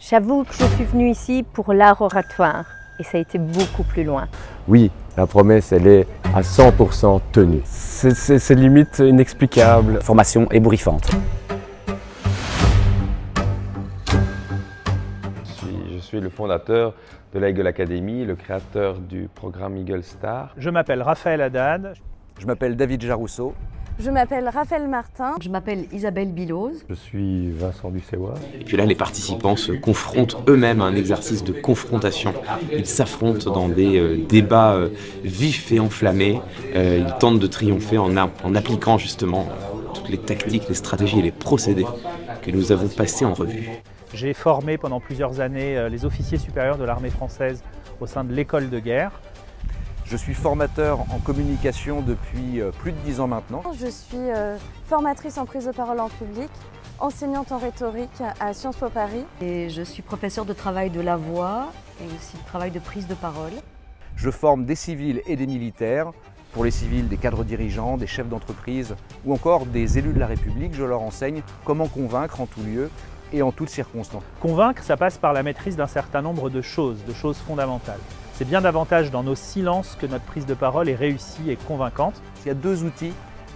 J'avoue que je suis venue ici pour l'art oratoire et ça a été beaucoup plus loin. Oui, la promesse, elle est à 100% tenue. C'est limite inexplicable. Formation ébouriffante. Je suis le fondateur de la Eagle Academy, le créateur du programme Eagle Star. Je m'appelle Raphaël Haddad. Je m'appelle David Jarousseau. Je m'appelle Raphaël Martin. Je m'appelle Isabelle Bilose. Je suis Vincent Ducéois. Et puis là, les participants se confrontent eux-mêmes à un exercice de confrontation. Ils s'affrontent dans des débats vifs et enflammés. Ils tentent de triompher en appliquant justement toutes les tactiques, les stratégies et les procédés que nous avons passés en revue. J'ai formé pendant plusieurs années les officiers supérieurs de l'armée française au sein de l'école de guerre. Je suis formateur en communication depuis plus de 10 ans maintenant. Je suis formatrice en prise de parole en public, enseignante en rhétorique à Sciences Po Paris. Et je suis professeure de travail de la voix et aussi de travail de prise de parole. Je forme des civils et des militaires. Pour les civils, des cadres dirigeants, des chefs d'entreprise ou encore des élus de la République, je leur enseigne comment convaincre en tout lieu et en toutes circonstances. Convaincre, ça passe par la maîtrise d'un certain nombre de choses fondamentales. C'est bien davantage dans nos silences que notre prise de parole est réussie et convaincante. Il y a deux outils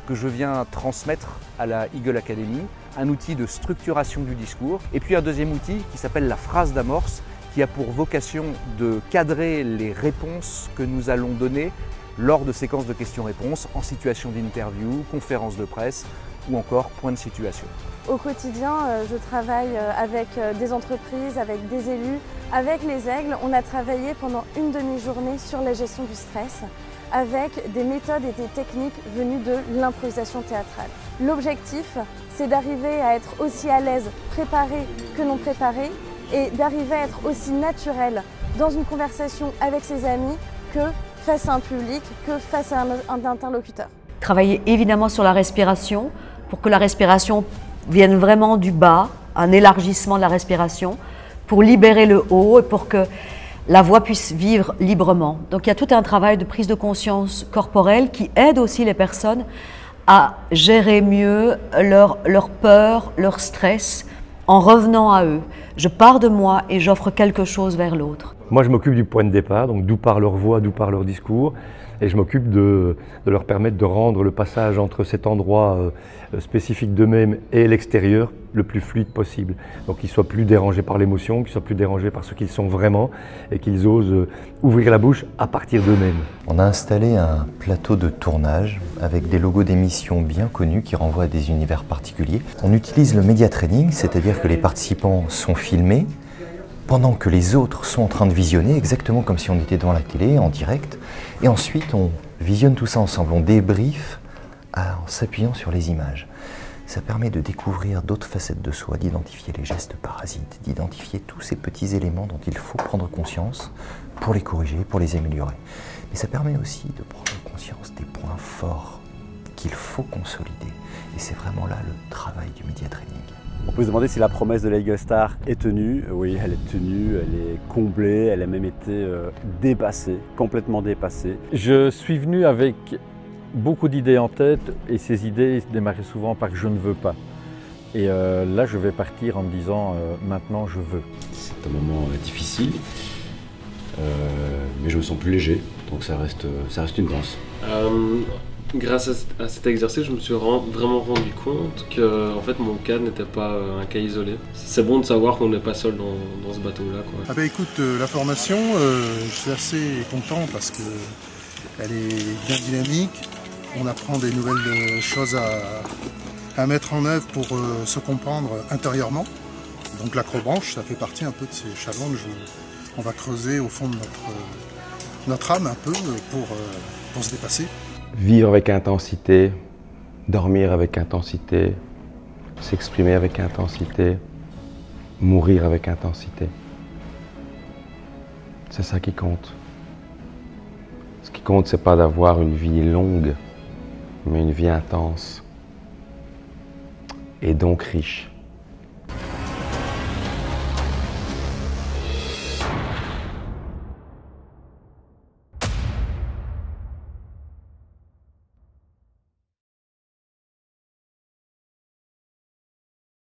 que je viens transmettre à la Eagle Academy. Un outil de structuration du discours et puis un deuxième outil qui s'appelle la phrase d'amorce qui a pour vocation de cadrer les réponses que nous allons donner lors de séquences de questions-réponses, en situation d'interview, conférence de presse ou encore point de situation. Au quotidien, je travaille avec des entreprises, avec des élus, avec les Aigles. On a travaillé pendant une demi-journée sur la gestion du stress avec des méthodes et des techniques venues de l'improvisation théâtrale. L'objectif, c'est d'arriver à être aussi à l'aise préparé que non préparé et d'arriver à être aussi naturel dans une conversation avec ses amis que face à un public, que face à un interlocuteur. Travailler évidemment sur la respiration pour que la respiration vienne vraiment du bas, un élargissement de la respiration pour libérer le haut et pour que la voix puisse vivre librement. Donc il y a tout un travail de prise de conscience corporelle qui aide aussi les personnes à gérer mieux leur peur, leur stress en revenant à eux. Je pars de moi et j'offre quelque chose vers l'autre. Moi, je m'occupe du point de départ, donc d'où part leur voix, d'où part leur discours. Et je m'occupe de leur permettre de rendre le passage entre cet endroit spécifique d'eux-mêmes et l'extérieur le plus fluide possible. Donc qu'ils ne soient plus dérangés par l'émotion, qu'ils ne soient plus dérangés par ce qu'ils sont vraiment et qu'ils osent ouvrir la bouche à partir d'eux-mêmes. On a installé un plateau de tournage avec des logos d'émissions bien connus qui renvoient à des univers particuliers. On utilise le média training, c'est-à-dire que les participants sont filmés pendant que les autres sont en train de visionner, exactement comme si on était devant la télé, en direct. Et ensuite, on visionne tout ça ensemble, on débriefe en s'appuyant sur les images. Ça permet de découvrir d'autres facettes de soi, d'identifier les gestes parasites, d'identifier tous ces petits éléments dont il faut prendre conscience pour les corriger, pour les améliorer. Mais ça permet aussi de prendre conscience des points forts qu'il faut consolider. Et c'est vraiment là le travail du média training. On peut se demander si la promesse de la Eagle Star est tenue. Oui, elle est tenue, elle est comblée, elle a même été dépassée, complètement dépassée. Je suis venu avec beaucoup d'idées en tête et ces idées démarraient souvent par « je ne veux pas ». Et là, je vais partir en me disant « maintenant, je veux ». C'est un moment difficile, mais je me sens plus léger, donc ça reste une danse. Grâce à cet exercice, je me suis vraiment rendu compte que en fait, mon cas n'était pas un cas isolé. C'est bon de savoir qu'on n'est pas seul dans ce bateau-là. Ah bah écoute, la formation, je suis assez content parce qu'elle est bien dynamique. On apprend des nouvelles choses à mettre en œuvre pour se comprendre intérieurement. Donc l'acrobranche, ça fait partie un peu de ces challenges où on va creuser au fond de notre âme un peu pour se dépasser. Vivre avec intensité, dormir avec intensité, s'exprimer avec intensité, mourir avec intensité. C'est ça qui compte. Ce qui compte, c'est pas d'avoir une vie longue, mais une vie intense et donc riche.